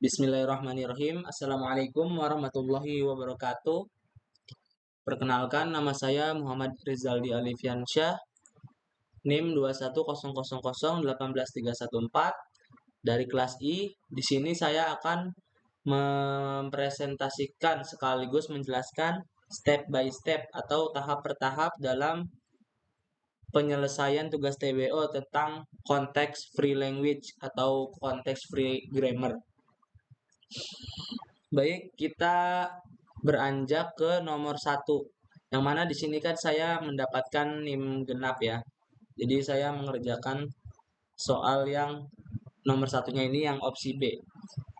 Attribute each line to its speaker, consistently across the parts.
Speaker 1: Bismillahirrahmanirrahim. Assalamualaikum warahmatullahi wabarakatuh. Perkenalkan, nama saya Muhammad Rizaldi Alifiansyah, NIM 21000183114 dari kelas I. Di sini saya akan mempresentasikan sekaligus menjelaskan step by step atau tahap per tahap dalam penyelesaian tugas TBO tentang konteks free language atau konteks free grammar. Baik, kita beranjak ke nomor satu. Yang mana di sini kan saya mendapatkan NIM genap ya. Jadi saya mengerjakan soal yang nomor satunya ini yang opsi B.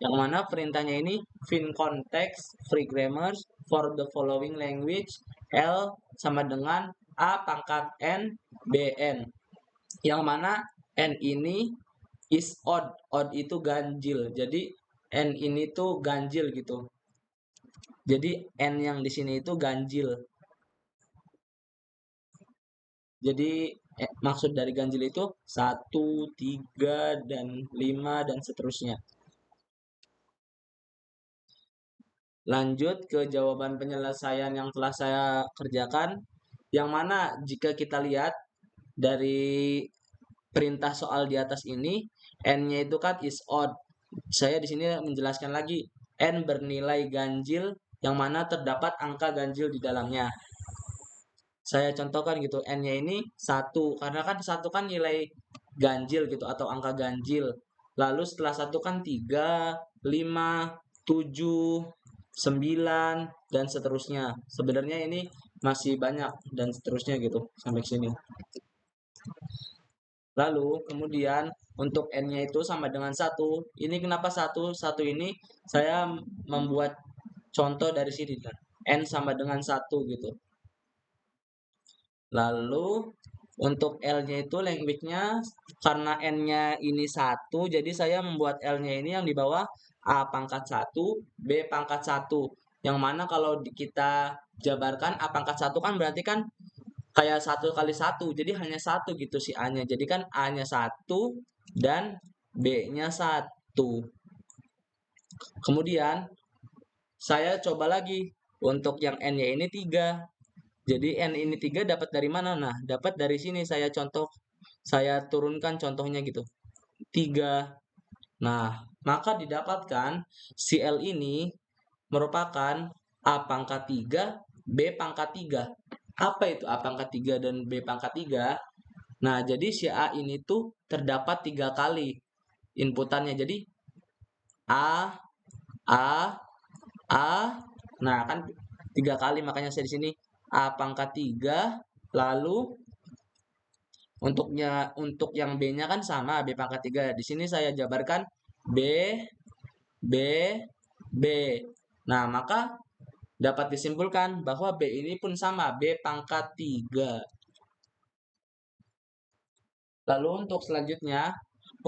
Speaker 1: Yang mana perintahnya ini fin context free grammar for the following language L sama dengan A pangkat N BN. Yang mana N ini is odd. Odd itu ganjil. Jadi N ini tuh ganjil gitu. Jadi N yang di sini itu ganjil. Jadi maksud dari ganjil itu 1, 3, dan 5, dan seterusnya. Lanjut ke jawaban penyelesaian yang telah saya kerjakan. Yang mana jika kita lihat dari perintah soal di atas ini, N-nya itu kan is odd. Saya di sini menjelaskan lagi, N bernilai ganjil yang mana terdapat angka ganjil di dalamnya. Saya contohkan gitu, N-nya ini 1, karena kan 1 kan nilai ganjil gitu atau angka ganjil. Lalu setelah 1 kan 3, 5, 7, 9, dan seterusnya. Sebenarnya ini masih banyak dan seterusnya gitu sampai sini. Lalu kemudian untuk N-nya itu sama dengan 1. Ini kenapa 1? 1 ini saya membuat contoh dari sini. N sama dengan 1 gitu. Lalu untuk L-nya itu language-nya karena N-nya ini 1, jadi saya membuat L-nya ini yang di bawah A pangkat 1, B pangkat 1. Yang mana kalau kita jabarkan A pangkat 1 kan berarti kan kayak 1 kali 1, jadi hanya 1 gitu si A-nya. Jadi kan A-nya 1 dan B-nya 1. Kemudian saya coba lagi untuk yang N-nya ini 3. Jadi N ini 3 dapat dari mana? Nah, dapat dari sini saya turunkan contohnya gitu. 3. Nah, maka didapatkan si L ini merupakan A pangkat 3, B pangkat 3. Apa itu A pangkat 3 dan B pangkat 3? Nah, jadi si A ini tuh terdapat 3 kali inputannya. Jadi A, A, A. Nah, kan 3 kali makanya saya di sini A pangkat 3. Lalu untuk yang B-nya kan sama B pangkat 3. Di sini saya jabarkan B, B, B. Nah, maka dapat disimpulkan bahwa B ini pun sama B pangkat 3. Lalu untuk selanjutnya,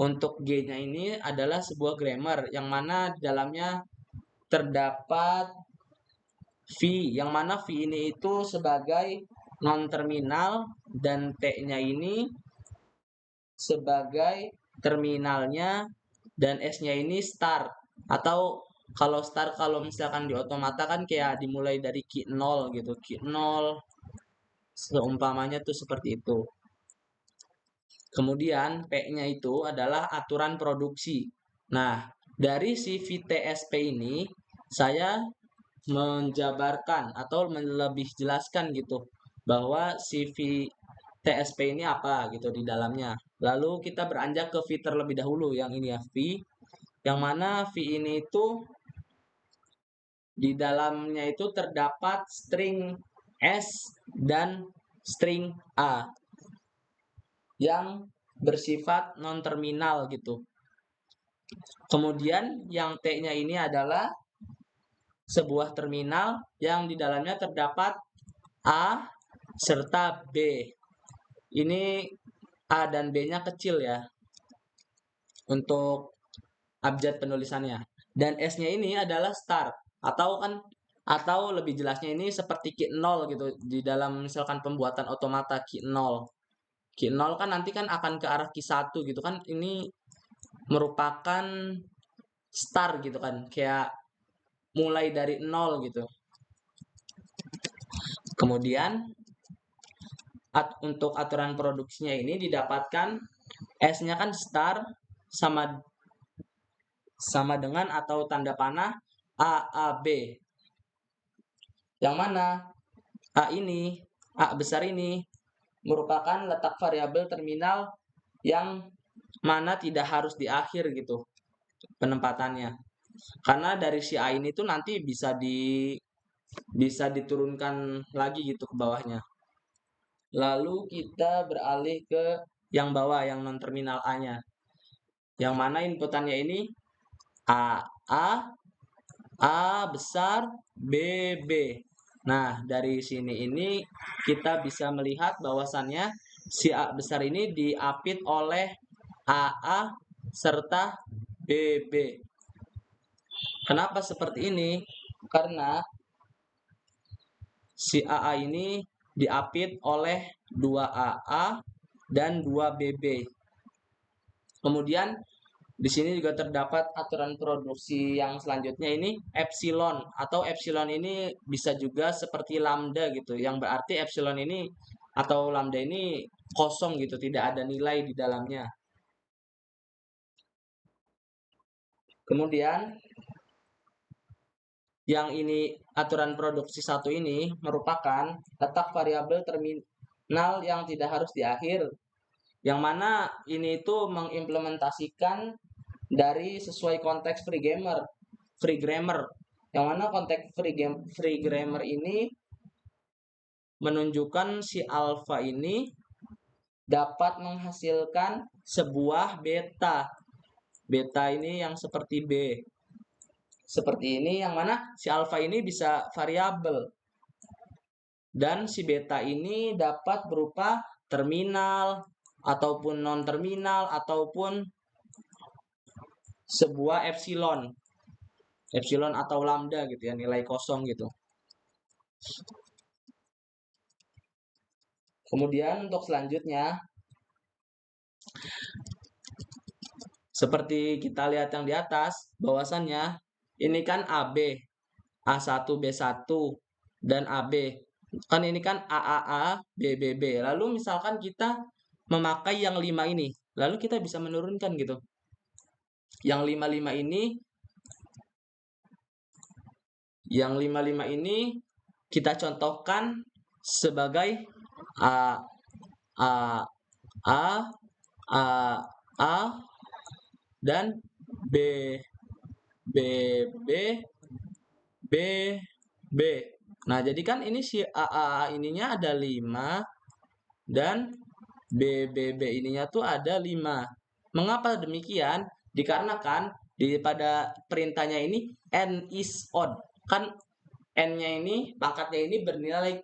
Speaker 1: untuk G-nya ini adalah sebuah grammar yang mana di dalamnya terdapat V, yang mana V ini itu sebagai non-terminal dan T-nya ini sebagai terminalnya dan S-nya ini start. Atau kalau start kalau misalkan di otomata kan kayak dimulai dari key 0 gitu, key 0 seumpamanya tuh seperti itu. Kemudian P-nya itu adalah aturan produksi. Nah, dari si VTSP ini saya menjabarkan atau lebih jelaskan gitu bahwa si VTSP ini apa gitu di dalamnya. Lalu kita beranjak ke V terlebih dahulu yang ini ya V, yang mana V ini itu di dalamnya itu terdapat string S dan string A yang bersifat non-terminal gitu. Kemudian yang T-nya ini adalah sebuah terminal yang di dalamnya terdapat A serta B. Ini A dan B-nya kecil ya untuk abjad penulisannya. Dan S-nya ini adalah start atau lebih jelasnya ini seperti key 0 gitu di dalam misalkan pembuatan otomata key 0. Key 0 kan nanti kan akan ke arah key 1 gitu kan. Ini merupakan start gitu kan, kayak mulai dari nol gitu. Kemudian untuk aturan produksinya ini didapatkan S-nya kan start sama sama dengan atau tanda panah AAB. Yang mana A besar ini merupakan letak variabel terminal yang mana tidak harus di akhir gitu penempatannya. Karena dari si A ini tuh nanti bisa diturunkan lagi gitu ke bawahnya. Lalu kita beralih ke yang bawah, yang non terminal A-nya. Yang mana inputannya ini A besar, B. Nah, dari sini ini kita bisa melihat bahwasannya si A besar ini diapit oleh AA serta BB. Kenapa seperti ini? Karena si AA ini diapit oleh 2 AA dan 2 BB. Kemudian di sini juga terdapat aturan produksi yang selanjutnya ini epsilon, atau epsilon ini bisa juga seperti lambda gitu, yang berarti epsilon ini atau lambda ini kosong gitu, tidak ada nilai di dalamnya. Kemudian yang ini aturan produksi satu ini merupakan letak variabel terminal yang tidak harus di akhir, yang mana ini itu mengimplementasikan dari sesuai konteks free grammar, yang mana konteks free grammar ini menunjukkan si alpha ini dapat menghasilkan sebuah beta. Beta ini yang seperti B. Seperti ini, yang mana si alpha ini bisa variabel. Dan si beta ini dapat berupa terminal, ataupun non-terminal, ataupun sebuah epsilon. Epsilon atau lambda gitu ya, nilai kosong gitu. Kemudian untuk selanjutnya, seperti kita lihat yang di atas, bahwasannya ini kan AB, A1, B1, dan AB. Kan ini kan AAA, BBB. Lalu misalkan kita memakai yang 5 ini, lalu kita bisa menurunkan gitu. Yang 55 ini kita contohkan sebagai A, A, A, A, A, dan B, B, B, B, B. Nah, jadi kan ini si A ininya ada 5 dan B, B, B ininya tuh ada 5. Mengapa demikian? Dikarenakan pada perintahnya ini N is odd. Kan N-nya ini, pangkatnya ini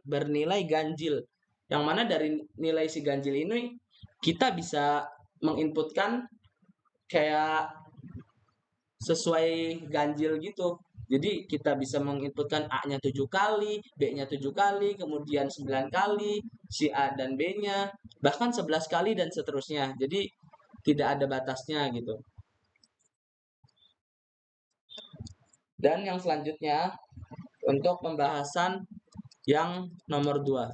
Speaker 1: bernilai ganjil. Yang mana dari nilai si ganjil ini kita bisa menginputkan kayak sesuai ganjil gitu. Jadi kita bisa menginputkan A-nya 7 kali, B-nya 7 kali, kemudian 9 kali, si A dan B-nya, bahkan 11 kali dan seterusnya. Jadi tidak ada batasnya gitu. Dan yang selanjutnya untuk pembahasan yang nomor 2.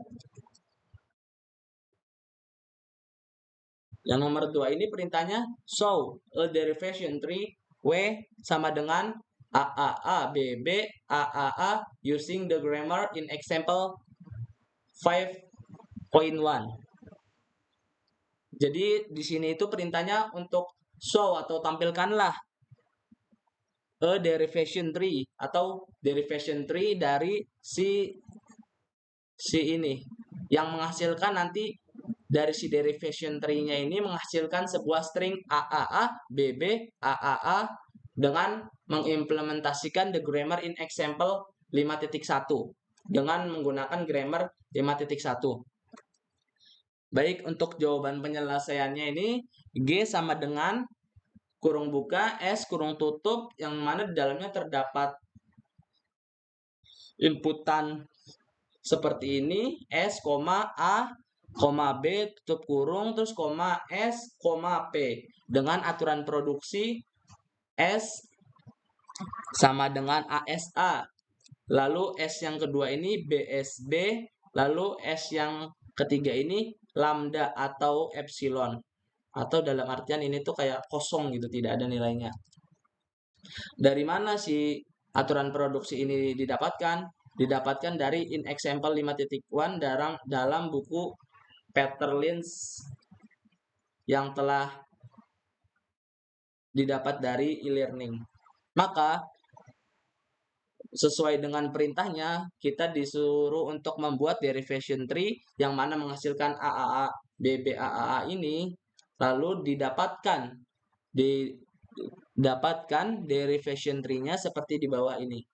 Speaker 1: Yang nomor 2 ini perintahnya show a derivation tree W sama dengan AAA BB AAA using the grammar in example 5.1. Jadi di sini itu perintahnya untuk show atau tampilkanlah a derivation tree atau derivation tree dari si ini yang menghasilkan nanti dari si derivation tree-nya ini menghasilkan sebuah string AAA, BB, AAA dengan mengimplementasikan the grammar in example 5.1 dengan menggunakan grammar 5.1. Baik, untuk jawaban penyelesaiannya ini G sama dengan kurung buka S kurung tutup, yang mana di dalamnya terdapat inputan seperti ini S, A, B tutup kurung, terus S, P dengan aturan produksi S sama dengan ASA. Lalu S yang kedua ini BSB, lalu S yang ketiga ini lambda atau epsilon. Atau dalam artian ini tuh kayak kosong gitu, tidak ada nilainya. Dari mana sih aturan produksi ini didapatkan? Didapatkan dari in example 5.1 dalam buku Peter Lynch yang telah didapat dari e-learning. Maka sesuai dengan perintahnya, kita disuruh untuk membuat derivation tree yang mana menghasilkan AAA, BBAAA ini, lalu didapatkan derivation tree-nya seperti di bawah ini.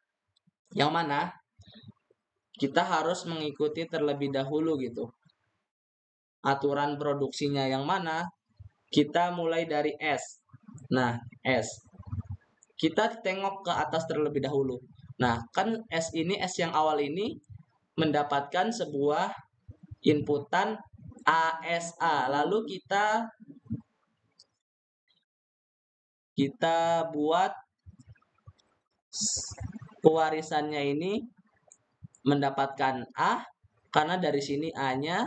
Speaker 1: Yang mana kita harus mengikuti terlebih dahulu gitu. Aturan produksinya yang mana? Kita mulai dari S. Nah, S. Kita tengok ke atas terlebih dahulu. Nah, kan S yang awal ini mendapatkan sebuah inputan ASA. Lalu kita buat pewarisannya ini mendapatkan A karena dari sini A-nya,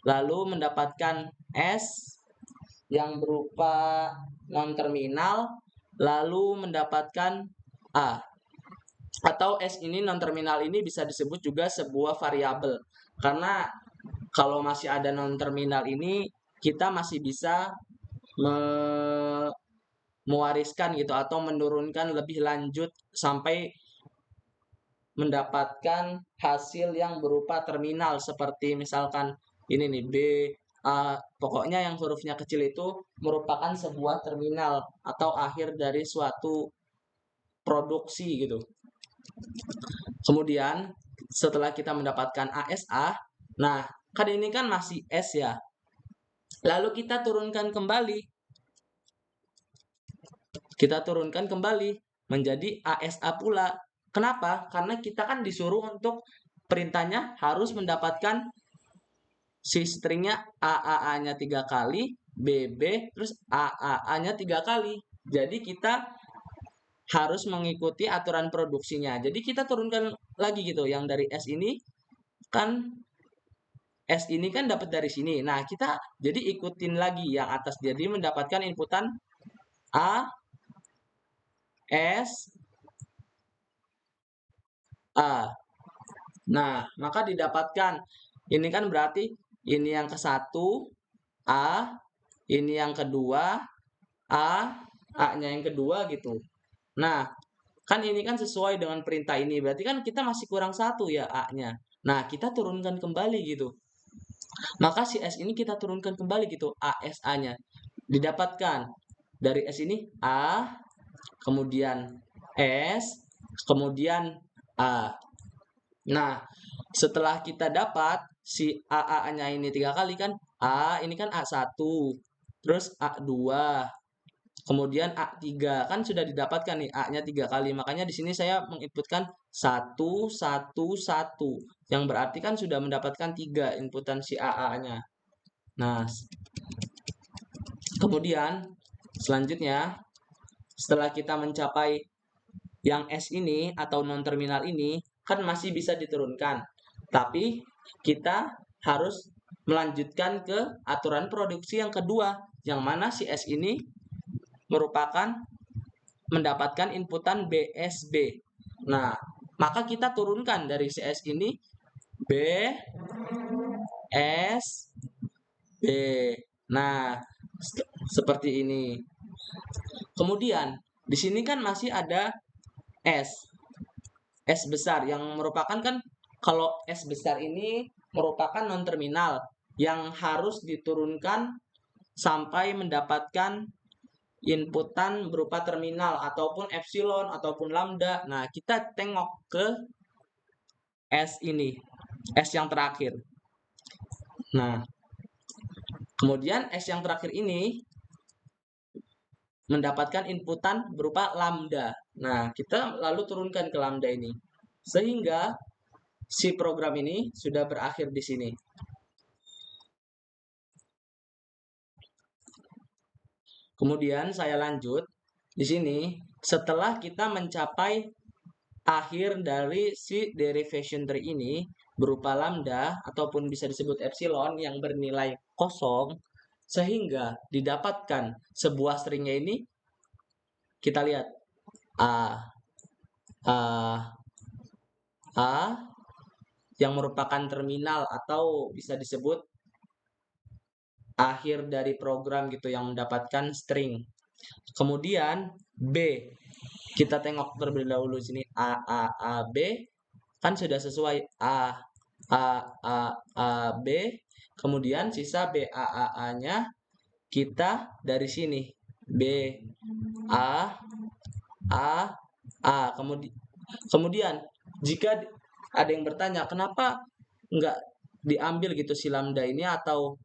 Speaker 1: lalu mendapatkan S yang berupa non-terminal, lalu mendapatkan A. Atau S ini non-terminal ini bisa disebut juga sebuah variabel. Karena kalau masih ada non-terminal ini, kita masih bisa mewariskan gitu atau menurunkan lebih lanjut sampai mendapatkan hasil yang berupa terminal seperti misalkan ini nih B, A, pokoknya yang hurufnya kecil itu merupakan sebuah terminal atau akhir dari suatu produksi gitu. Kemudian setelah kita mendapatkan ASA, nah kan ini kan masih S ya. Lalu kita turunkan kembali. Kita turunkan kembali menjadi ASA pula. Kenapa? Karena kita kan disuruh untuk perintahnya harus mendapatkan si stringnya AAA-nya 3 kali, BB, terus AAA-nya 3 kali. Jadi kita harus mengikuti aturan produksinya. Jadi kita turunkan lagi gitu. Yang dari S ini kan S ini kan dapat dari sini. Nah, kita jadi ikutin lagi yang atas. Jadi mendapatkan inputan A, S, A. Nah, maka didapatkan ini kan berarti ini yang ke satu A, ini yang kedua A, A-nya yang kedua gitu. Nah, kan ini kan sesuai dengan perintah ini. Berarti kan kita masih kurang satu ya A-nya. Nah, kita turunkan kembali gitu. Maka si S ini kita turunkan kembali gitu ASA-nya. Didapatkan dari S ini A, kemudian S, kemudian A. Nah, setelah kita dapat si AA-nya ini 3 kali kan, A ini kan A1, terus A2, kemudian A3 kan sudah didapatkan nih A-nya 3 kali. Makanya di sini saya menginputkan 1, 1, 1. Yang berarti kan sudah mendapatkan 3 inputan si AA-nya. Nah, kemudian selanjutnya setelah kita mencapai yang S ini atau non-terminal ini kan masih bisa diturunkan. Tapi kita harus melanjutkan ke aturan produksi yang kedua, yang mana si S ini merupakan mendapatkan inputan BSB. Nah, maka kita turunkan dari si S ini B, S, B. Nah, seperti ini. Kemudian, di sini kan masih ada S. S besar yang merupakan kan kalau S besar ini merupakan non-terminal yang harus diturunkan sampai mendapatkan inputan berupa terminal ataupun epsilon ataupun lambda. Nah, kita tengok ke S ini, S yang terakhir. Nah, kemudian S yang terakhir ini mendapatkan inputan berupa lambda. Nah, kita lalu turunkan ke lambda ini. Sehingga si program ini sudah berakhir di sini. Kemudian saya lanjut. di sini setelah kita mencapai akhir dari si derivation tree ini berupa lambda ataupun bisa disebut epsilon yang bernilai kosong, sehingga didapatkan sebuah stringnya ini, kita lihat A, A, A yang merupakan terminal atau bisa disebut akhir dari program gitu yang mendapatkan string. Kemudian B, kita tengok terlebih dahulu sini A B kan sudah sesuai A B, kemudian sisa A-nya kita dari sini B A A kemudian jika ada yang bertanya kenapa nggak diambil gitu si lambda ini atau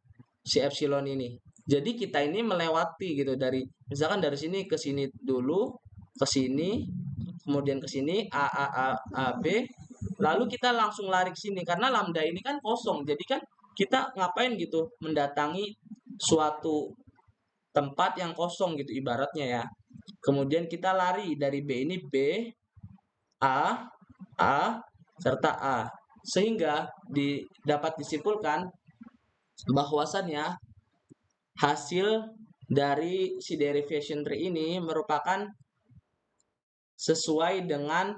Speaker 1: si epsilon ini. Jadi kita ini melewati gitu dari misalkan dari sini ke sini dulu, ke sini, kemudian ke sini A B, lalu kita langsung lari ke sini karena lambda ini kan kosong. Jadi kan kita ngapain gitu mendatangi suatu tempat yang kosong gitu ibaratnya ya. Kemudian kita lari dari B ini B A serta A. Sehingga dapat disimpulkan bahwasannya hasil dari si derivation tree ini merupakan sesuai dengan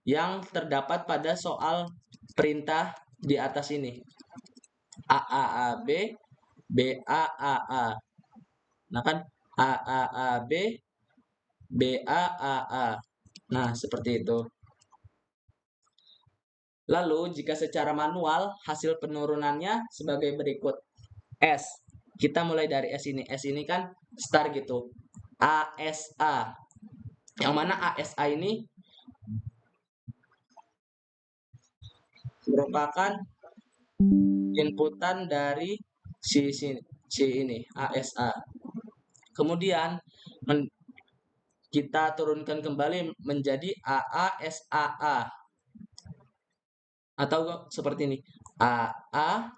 Speaker 1: yang terdapat pada soal perintah di atas ini. A B A. Nah kan A B A. Nah, seperti itu. Lalu jika secara manual hasil penurunannya sebagai berikut. S. Kita mulai dari S ini. S ini kan star gitu. ASA. Yang mana ASA ini merupakan inputan dari si ini ASA. Kemudian kita turunkan kembali menjadi AASAA. Atau seperti ini. AA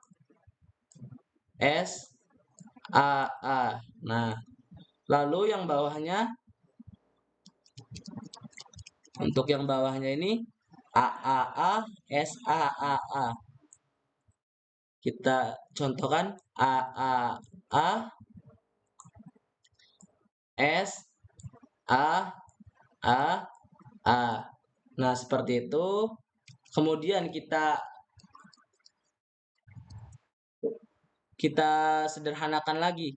Speaker 1: S A. Nah, lalu yang bawahnya untuk yang bawahnya ini A S A. Kita contohkan A S A. Nah, seperti itu. Kemudian kita sederhanakan lagi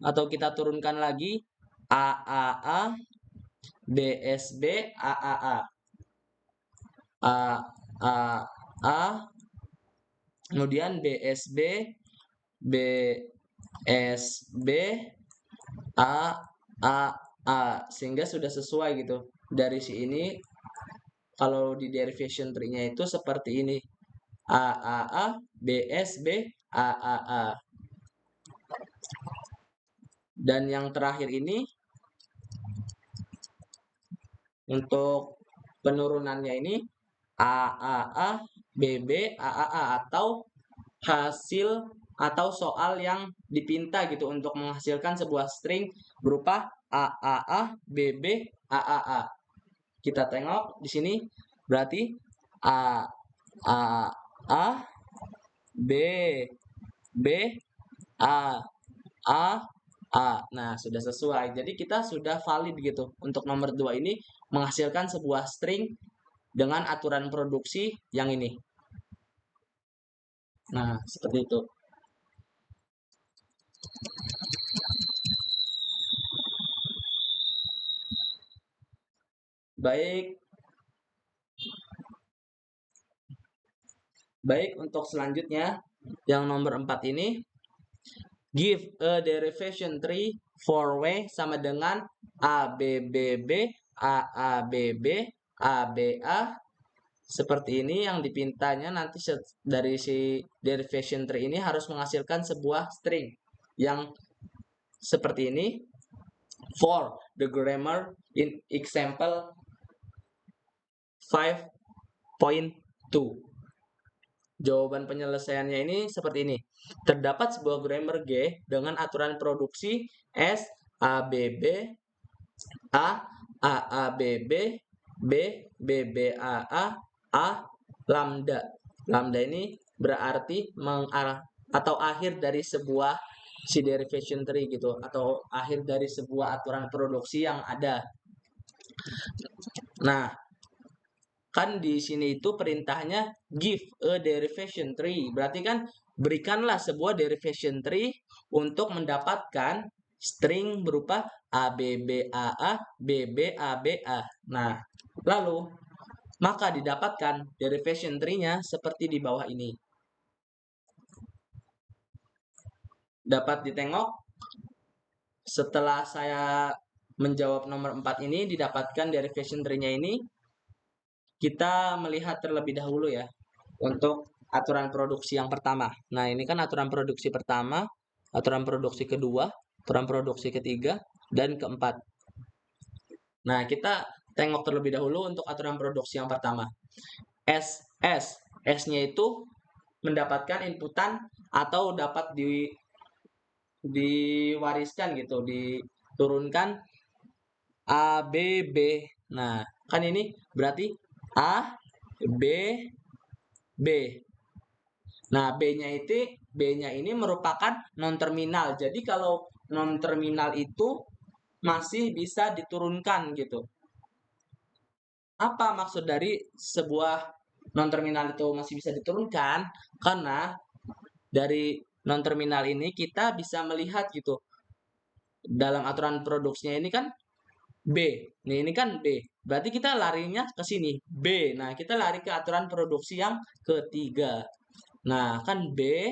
Speaker 1: atau kita turunkan lagi A BSB A. Kemudian BSB A sehingga sudah sesuai gitu. Dari si ini kalau di derivation tree-nya itu seperti ini. A BSB A. Dan yang terakhir ini untuk penurunannya ini A BB A atau hasil atau soal yang dipinta gitu untuk menghasilkan sebuah string berupa A BB A. Kita tengok di sini berarti A B A. Nah, sudah sesuai. Jadi kita sudah valid gitu. Untuk nomor 2 ini menghasilkan sebuah string dengan aturan produksi yang ini. Nah, seperti itu. Baik. Baik, untuk selanjutnya yang nomor 4 ini give a derivation tree for W sama dengan ABBB AABB ABA. Seperti ini yang dipintanya nanti dari si derivation tree ini harus menghasilkan sebuah string yang seperti ini. For the grammar in example 5.2. Jawaban penyelesaiannya ini seperti ini. Terdapat sebuah grammar G dengan aturan produksi S, A, B, B, A, A B B, B, B B A, lambda. Lambda ini berarti mengarah atau akhir dari sebuah si derivation tree gitu, atau akhir dari sebuah aturan produksi yang ada. Nah, kan di sini itu perintahnya give a derivation tree. Berarti kan berikanlah sebuah derivation tree untuk mendapatkan string berupa ABBAA, BBABA. Nah, lalu maka didapatkan derivation tree-nya seperti di bawah ini. Dapat ditengok setelah saya menjawab nomor 4 ini, didapatkan derivation tree-nya ini. Kita melihat terlebih dahulu ya untuk aturan produksi yang pertama. Nah, ini kan aturan produksi pertama, aturan produksi kedua, aturan produksi ketiga, dan keempat. Nah, kita tengok terlebih dahulu untuk aturan produksi yang pertama. S-nya itu mendapatkan inputan atau dapat diwariskan gitu, diturunkan A, B, B. Nah, kan ini berarti A, B, B. Nah, B-nya ini merupakan non-terminal. Jadi kalau non-terminal itu masih bisa diturunkan gitu. Apa maksud dari sebuah non-terminal itu masih bisa diturunkan? Karena dari non-terminal ini kita bisa melihat gitu. Dalam aturan produksinya ini kan B. Nih, ini kan B. Berarti kita larinya ke sini, B. Nah, kita lari ke aturan produksi yang ketiga. Nah, kan B.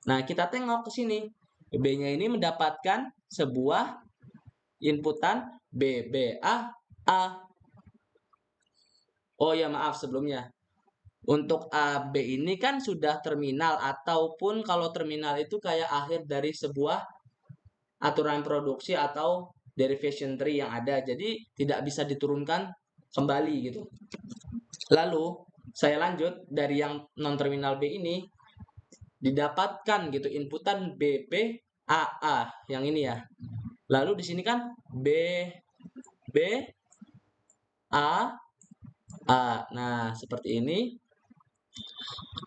Speaker 1: Nah, kita tengok ke sini. B-nya ini mendapatkan sebuah inputan B, B, A. Oh ya, maaf sebelumnya. Untuk A, B ini kan sudah terminal, ataupun kalau terminal itu kayak akhir dari sebuah aturan produksi atau derivation tree yang ada. Jadi tidak bisa diturunkan kembali gitu. Lalu saya lanjut dari yang non terminal B ini didapatkan gitu inputan B, B, A yang ini ya. Lalu di sini kan B, B, A. Nah, seperti ini.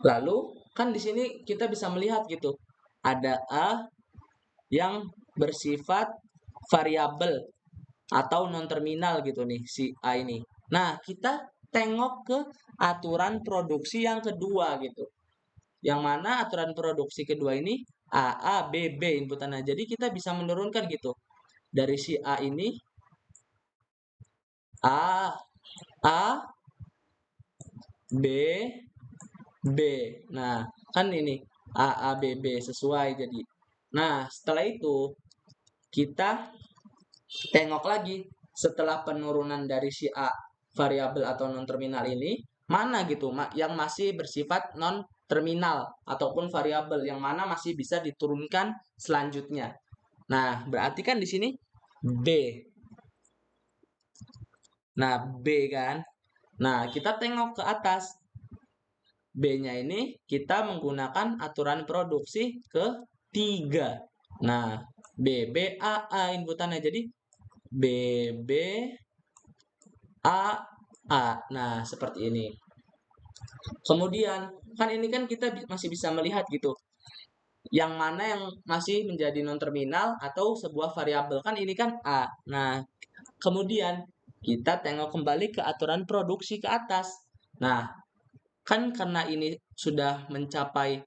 Speaker 1: Lalu kan di sini kita bisa melihat gitu. Ada A yang bersifat variabel atau non terminal gitu nih si A ini. Nah, kita tengok ke aturan produksi yang kedua gitu. Yang mana aturan produksi kedua ini A, B, B inputannya. Jadi kita bisa menurunkan gitu. Dari si A ini A, B, B. Nah, kan ini A, B, B sesuai jadi. Nah, setelah itu kita tengok lagi setelah penurunan dari si A variabel atau non terminal ini mana gitu yang masih bersifat non terminal ataupun variabel yang mana masih bisa diturunkan selanjutnya. Nah, berarti kan di sini B. Nah, B kan. Nah, kita tengok ke atas. B-nya ini kita menggunakan aturan produksi ketiga. Nah, B, B, A inputannya. Jadi B, B, A. Nah, seperti ini. Kemudian, kan ini kan kita masih bisa melihat gitu. Yang mana yang masih menjadi non-terminal atau sebuah variabel. Kan ini kan A. Nah, kemudian kita tengok kembali ke aturan produksi ke atas. Nah, kan karena ini sudah mencapai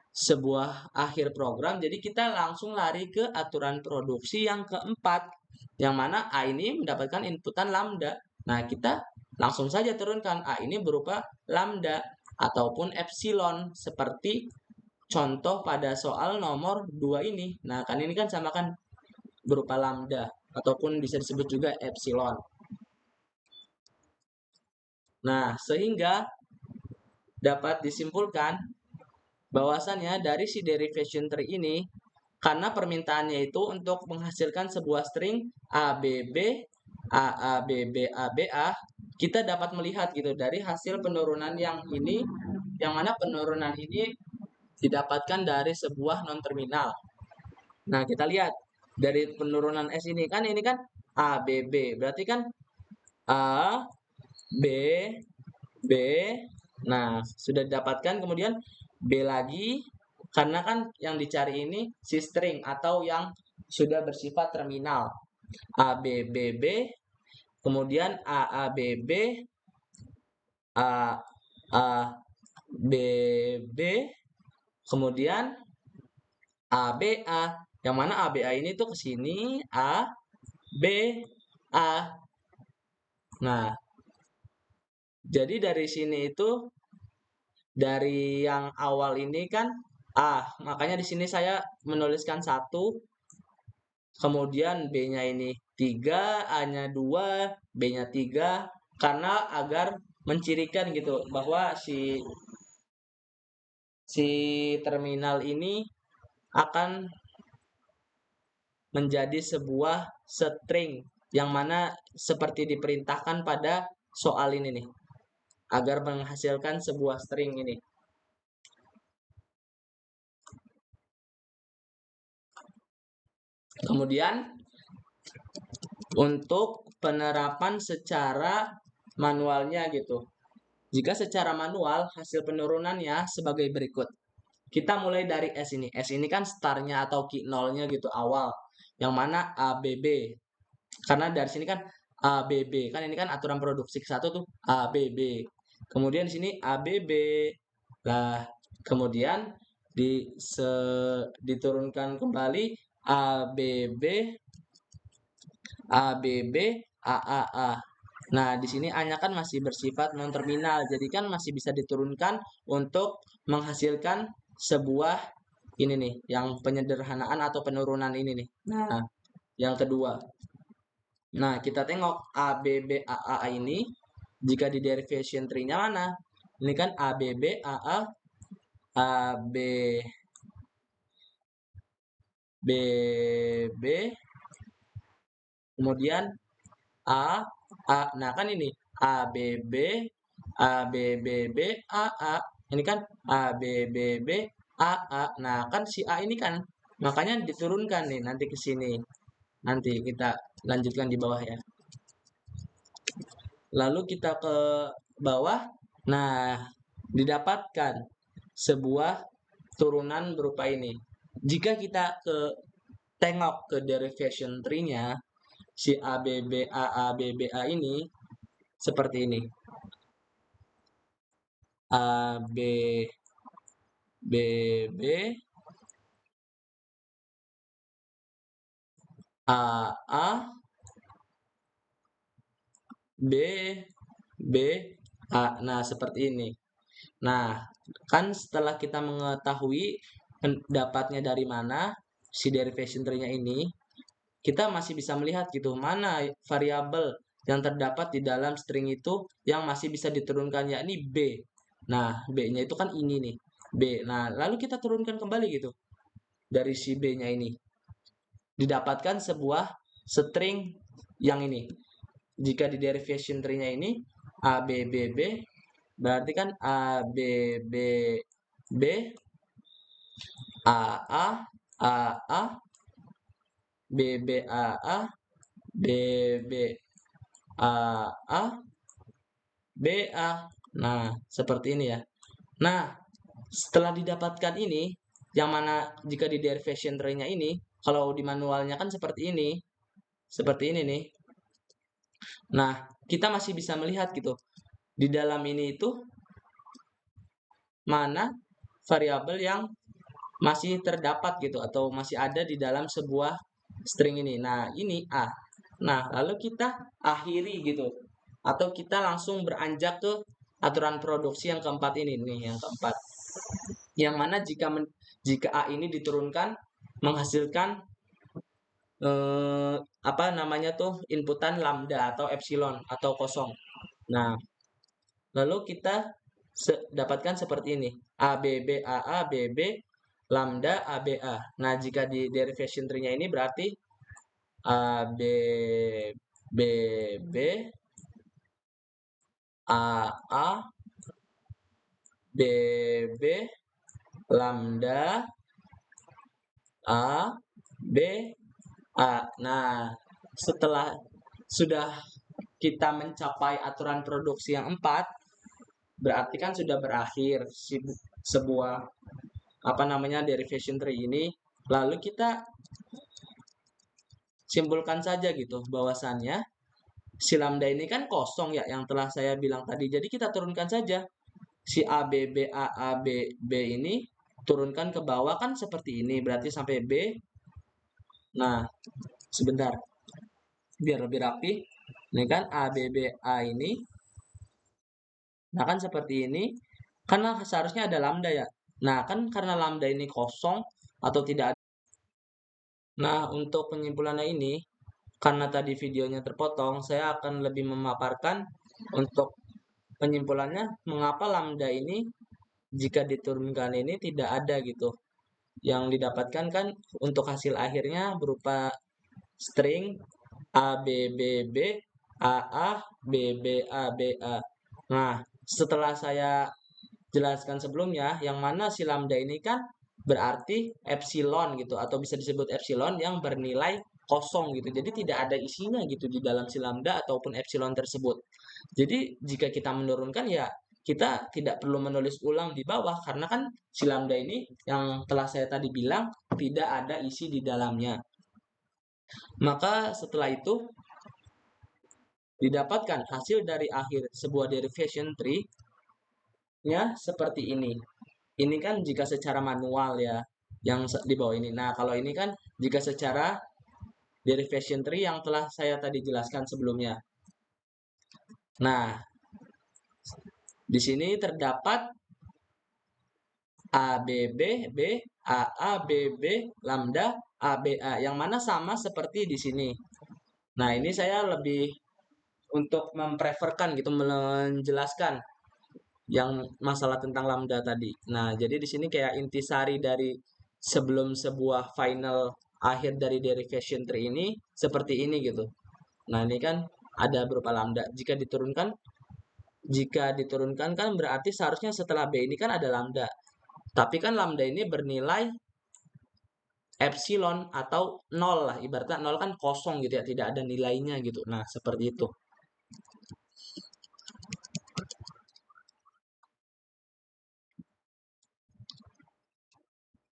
Speaker 1: sebuah akhir program, jadi kita langsung lari ke aturan produksi yang keempat, yang mana A ini mendapatkan inputan lambda. Nah, kita langsung saja turunkan A ini berupa lambda ataupun epsilon, seperti contoh pada soal nomor 2 ini. Nah, kan ini kan samakan berupa lambda, ataupun bisa disebut juga epsilon. Nah, sehingga dapat disimpulkan bahwasannya dari si derivation tree ini, karena permintaannya itu untuk menghasilkan sebuah string ABB, AABB, kita dapat melihat gitu dari hasil penurunan yang ini, yang mana penurunan ini didapatkan dari sebuah non-terminal. Nah, kita lihat dari penurunan S ini kan A, B, B. Berarti kan A, B, B. Nah, sudah didapatkan. Kemudian B lagi. Karena kan yang dicari ini si string atau yang sudah bersifat terminal. A, B, B, B. Kemudian A, B, B. A, A, B, B. Kemudian A, B, A. Yang mana A, B, A ini tuh ke sini. A, B, A. Nah, jadi dari sini itu dari yang awal ini kan A, makanya di sini saya menuliskan 1, kemudian B-nya ini 3, A-nya 2, B-nya 3, karena agar mencirikan gitu bahwa si terminal ini akan menjadi sebuah string yang mana seperti diperintahkan pada soal ini nih, agar menghasilkan sebuah string ini. Kemudian untuk penerapan secara manualnya gitu. Jika secara manual hasil penurunannya sebagai berikut. Kita mulai dari S ini. S ini kan startnya atau key nolnya gitu awal. Yang mana ABB. Karena dari sini kan ABB. Kan ini kan aturan produksi satu tuh ABB. Kemudian di sini ABB. Lah, kemudian diturunkan kembali ABB, ABB, AAA. Nah, di sini A-nya kan masih bersifat non terminal, jadi kan masih bisa diturunkan untuk menghasilkan sebuah ini nih, yang penyederhanaan atau penurunan ini nih. Nah, yang kedua. Nah, kita tengok A, B, B, A, A ini jika di derivation tree-nya mana? Ini kan A, B, B, A, A, A, B, B, B, kemudian A, A. Nah, kan ini A, B, B, A, B, B, B, A, A. Ini kan A, B, B, B, A, A. Nah, kan si A ini kan, makanya diturunkan nih nanti ke sini. Nanti kita lanjutkan di bawah ya. Lalu kita ke bawah. Nah, didapatkan sebuah turunan berupa ini. Jika kita tengok ke derivation tree-nya, si A, B, B, A, B, B, A ini seperti ini. A, B, B, B, A, A, B, B, A. Nah, seperti ini. Nah, kan setelah kita mengetahui dapatnya dari mana si derivation tree-nya ini, kita masih bisa melihat gitu mana variabel yang terdapat di dalam string itu yang masih bisa diturunkan, yakni B. Nah, B-nya itu kan ini nih, B. Nah, lalu kita turunkan kembali gitu dari si B-nya ini. Didapatkan sebuah string yang ini. Jika di derivation tree-nya ini A, B, B, B, berarti kan A, B, B, B, A, A, A, A, B, B, A, A, B, B, A, A, B, A. Nah, seperti ini ya. Nah, setelah didapatkan ini, yang mana jika di derivation tree-nya ini, kalau di manualnya kan seperti ini. Seperti ini nih. Nah, kita masih bisa melihat gitu. Di dalam ini itu mana variabel yang masih terdapat gitu atau masih ada di dalam sebuah string ini. Nah, ini A. Nah, lalu kita akhiri gitu. Atau kita langsung beranjak ke aturan produksi yang keempat ini nih, yang keempat. Yang mana jika A ini diturunkan menghasilkan apa namanya tuh inputan lambda atau epsilon atau kosong. Nah, lalu kita dapatkan seperti ini. A, B, B, A, A, B, B, lambda, A, B, A. Nah, jika di derivation tree-nya ini berarti A, B, B, B, A, A, B, B, lambda, A, B, A. Nah, setelah sudah kita mencapai aturan produksi yang 4, berarti kan sudah berakhir sebuah apa namanya derivation tree ini. Lalu kita simpulkan saja gitu bahwasannya si lambda ini kan kosong ya yang telah saya bilang tadi. Jadi kita turunkan saja si A B B A B B ini, turunkan ke bawah kan seperti ini, berarti sampai B. Nah, sebentar biar lebih rapi. Ini kan A B B A ini. Nah, kan seperti ini. Karena seharusnya ada lambda ya. Nah, kan karena lambda ini kosong atau tidak ada. Nah, untuk penyimpulannya ini, karena tadi videonya terpotong, saya akan lebih memaparkan untuk penyimpulannya mengapa lambda ini jika diturunkan ini tidak ada gitu. Yang didapatkan kan untuk hasil akhirnya berupa string A B B B A A B B A B A. Nah, setelah saya jelaskan sebelumnya, yang mana si lambda ini kan berarti epsilon gitu, atau bisa disebut epsilon yang bernilai kosong gitu. Jadi tidak ada isinya gitu di dalam si lambda ataupun epsilon tersebut. Jadi jika kita menurunkan ya kita tidak perlu menulis ulang di bawah karena kan si lambda ini yang telah saya tadi bilang tidak ada isi di dalamnya. Maka setelah itu didapatkan hasil dari akhir sebuah derivation tree nya seperti ini. Ini kan jika secara manual ya, yang di bawah ini. Nah, kalau ini kan jika secara derivation tree yang telah saya tadi jelaskan sebelumnya. Nah, di sini terdapat A B B B A B B lambda A B A yang mana sama seperti di sini. Nah, ini saya lebih untuk mempreferkan gitu menjelaskan yang masalah tentang lambda tadi. Nah, jadi di sini kayak intisari dari sebelum sebuah final akhir dari derivation tree ini seperti ini gitu. Nah, ini kan ada berupa lambda. Jika diturunkan kan berarti seharusnya setelah B ini kan ada lambda. Tapi kan lambda ini bernilai epsilon atau nol lah. Ibaratnya nol kan kosong gitu ya, tidak ada nilainya gitu. Nah, seperti itu.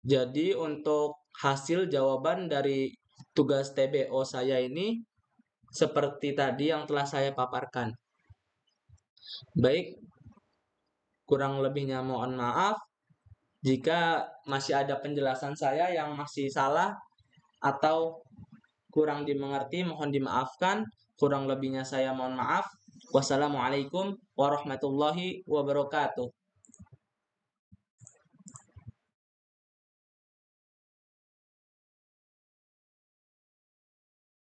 Speaker 1: Jadi untuk hasil jawaban dari tugas TBO saya ini seperti tadi yang telah saya paparkan. Baik, kurang lebihnya mohon maaf. Jika masih ada penjelasan saya yang masih salah atau kurang dimengerti, mohon dimaafkan. Kurang lebihnya saya mohon maaf. Wassalamualaikum warahmatullahi wabarakatuh.